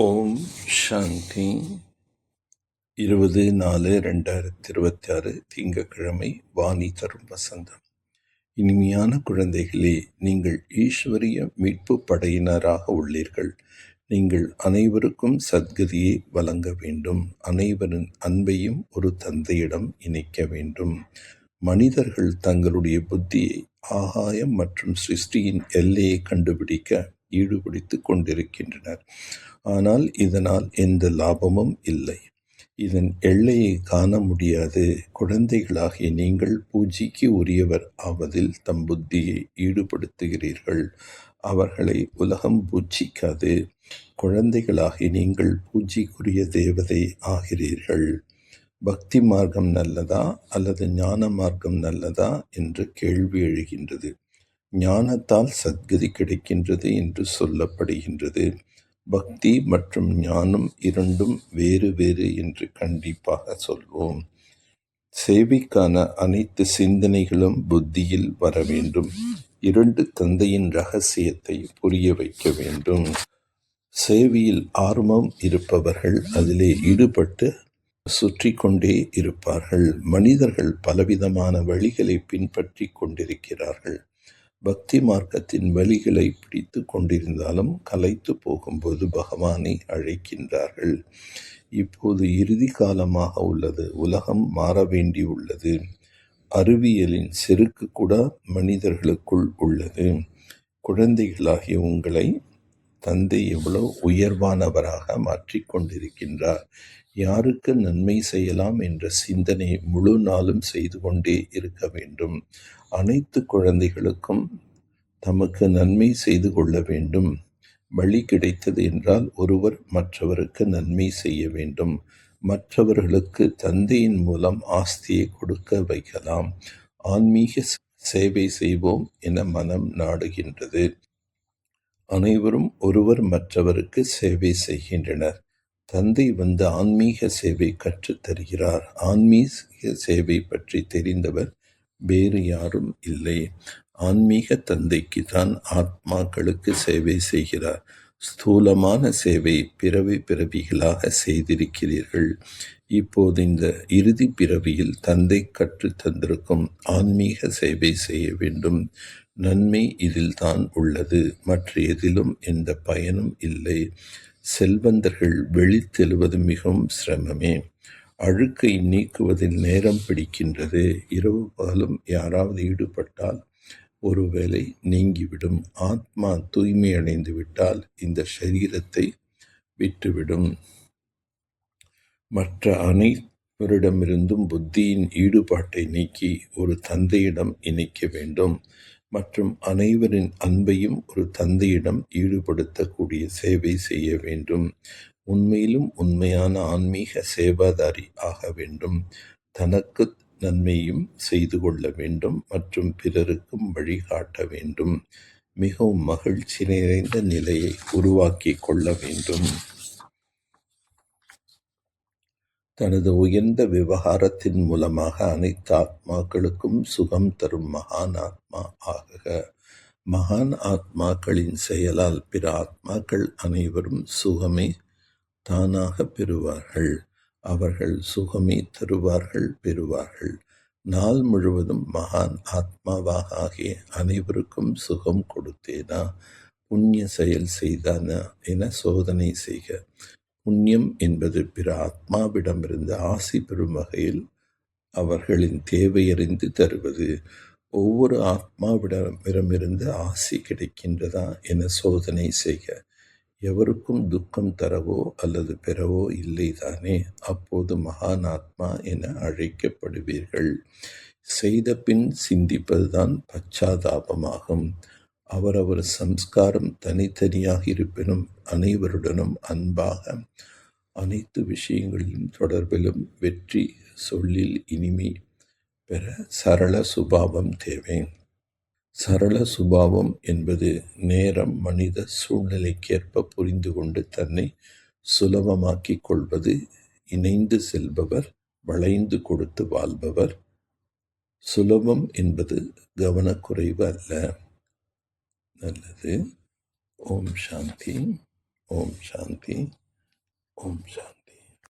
ஓம் சாந்தி. 20/4/2026 திங்கட்கிழமை. வாணி தரும் வசந்தம். இனிமையான குழந்தைகளே, நீங்கள் ஈஸ்வரிய மீட்பு படையினராக உள்ளீர்கள். நீங்கள் அனைவருக்கும் சத்கதியை வழங்க வேண்டும். அனைவரின் அன்பையும் ஒரு தந்தையிடம் இணைக்க வேண்டும். மனிதர்கள் தங்களுடைய புத்தியை ஆகாயம் மற்றும் சிருஷ்டியின் எல்லையை கண்டுபிடிக்க ஈடுபடுத்திக் கொண்டிருக்கின்றனர். ஆனால் இதனால் எந்த லாபமும் இல்லை. இதன் எல்லையை காண முடியாது. குழந்தைகளாகிய நீங்கள் பூஜைக்கு உரியவர் ஆவதில் தம் புத்தியை ஈடுபடுத்துகிறீர்கள். அவர்களை உலகம் பூஜிக்காது. குழந்தைகளாகிய நீங்கள் பூஜைக்குரிய தேவதை ஆகிறீர்கள். பக்தி மார்க்கம் நல்லதா அல்லது ஞான மார்க்கம் நல்லதா என்று கேள்வி எழுகின்றது. ஞானத்தால் சத்கதி கிடைக்கின்றது என்று சொல்லப்படுகின்றது. பக்தி மற்றும் ஞானம் இரண்டும் வேறு வேறு என்று கண்டிப்பாக சொல்வோம். சேவைக்கான அனைத்து சிந்தனைகளும் புத்தியில் வர வேண்டும். இரண்டு தந்தையின் ரகசியத்தை புரிய வைக்க வேண்டும். சேவையில் ஆர்வம் இருப்பவர்கள் அதிலே ஈடுபட்டு சுற்றி கொண்டே இருப்பார்கள். மனிதர்கள் பலவிதமான வழிகளை பின்பற்றி கொண்டிருக்கிறார்கள். பக்தி மார்க்கத்தின் வழிகளை பிடித்து கொண்டிருந்தாலும் கலைத்து போகும்போது பகவானை அழைக்கின்றார்கள். இப்போது இறுதி காலமாக உள்ளது. உலகம் மாற வேண்டி உள்ளது. அறிவியலின் செருக்கு கூட மனிதர்களுக்குள் உள்ளது. குழந்தைகளாகிய உங்களை தந்தை எவ்வளவு உயர்வானவராக மாற்றிக்கொண்டிருக்கின்றார். யாருக்கு நன்மை செய்யலாம் என்ற சிந்தனை முழு நாளும் செய்து கொண்டே இருக்க வேண்டும். அனைத்து குழந்தைகளுக்கும் தமக்கு நன்மை செய்து கொள்ள வேண்டும். வழி கிடைத்தது என்றால் ஒருவர் மற்றவருக்கு நன்மை செய்ய வேண்டும். மற்றவர்களுக்கு தந்தையின் மூலம் ஆஸ்தியை கொடுக்க வைக்கலாம். ஆன்மீக சேவை செய்வோம் என மனம் நாடுகின்றது. அனைவரும் ஒருவர் மற்றவருக்கு சேவை செய்கின்றனர். தந்தை வந்து ஆன்மீக சேவை கற்றுத் தருகிறார். ஆன்மீக சேவை பற்றி தெரிந்தவர் வேறு யாரும் இல்லை. ஆன்மீக தந்தைக்கு தான் ஆத்மாக்களுக்கு சேவை செய்கிறார். ஸ்தூலமான சேவை பிறவி பிறவிகளாக செய்திருக்கிறீர்கள். இப்போது இந்த இறுதி பிறவியில் தந்தை கற்றுத் தந்திருக்கும் ஆன்மீக சேவை செய்ய வேண்டும். நன்மை இதில் தான் உள்ளது. மற்ற எதிலும் எந்த பயனும் இல்லை. செல்வந்தர்கள் வெளித்தெழுவது மிகவும் சிரமமே. அழுக்கை நீக்குவதில் நேரம் பிடிக்கின்றது. இரவு பகலும் யாராவது ஈடுபட்டால் ஒருவேளை நீங்கிவிடும். ஆத்மா தூய்மையடைந்து விட்டால் இந்த சரீரத்தை விட்டுவிடும். மற்ற அனைவரிடமிருந்தும் புத்தியின் ஈடுபாட்டை நீக்கி ஒரு தந்தையிடம் இணைக்க வேண்டும். மற்றும் அனைவரின் அன்பையும் ஒரு தந்தையிடம் ஈடுபடுத்தக்கூடிய சேவை செய்ய வேண்டும். உண்மையிலும் உண்மையான ஆன்மீக சேவாதாரி ஆக வேண்டும். தனக்கு நன்மையும் செய்து கொள்ள வேண்டும் மற்றும் பிறருக்கும் வழிகாட்ட வேண்டும். மிகவும் மகிழ்ச்சி நிறைந்த நிலையை உருவாக்கி கொள்ள வேண்டும். தனது உயர்ந்த விவகாரத்தின் மூலமாக அனைத்து ஆத்மாக்களுக்கும் சுகம் தரும் மகான் ஆத்மா ஆகுக. மகான் ஆத்மாக்களின் செயலால் பிற ஆத்மாக்கள் அனைவரும் சுகமே தானாக பெறுவார்கள். அவர்கள் சுகமே தருவார்கள், பெறுவார்கள். நாள் முழுவதும் மகான் ஆத்மாவாக ஆகிய அனைவருக்கும் சுகம் கொடுத்தேனா, புண்ணிய செயல் செய்தானா என சோதனை செய்க. புண்ணியம் என்பது பிற ஆத்மாவிடமிருந்து ஆசி பெறும் வகையில் அவர்களின் தேவையறிந்து தருவது. ஒவ்வொரு ஆத்மாவிடமிருந்து ஆசி கிடைக்கின்றதா என சோதனை செய்க. எவருக்கும் துக்கம் தரவோ அல்லது பெறவோ இல்லைதானே. அப்போது மகான் ஆத்மா என அழைக்கப்படுவீர்கள். செய்த பின் சிந்திப்பதுதான் பச்சாதாபமாகும். அவரவர் சம்ஸ்காரம் தனித்தனியாக இருப்பினும் அனைவருடனும் அன்பாக அனைத்து விஷயங்களிலும் தொடர்பிலும் வெற்றி சொல்லில் இனிமை பெற சரள சுபாவம் தேவை. சரள சுபாவம் என்பது நேரம் மனித சூழ்நிலைக்கேற்ப புரிந்து கொண்டு தன்னை சுலபமாக்கிக் கொள்வது. இணைந்து செல்பவர், வளைந்து கொடுத்து வாழ்பவர். சுலபம் என்பது கவனக்குறைவு அல்ல. நல்லது. ஓம் சாந்தி. ஓம் சாந்தி. ஓம் சாந்தி.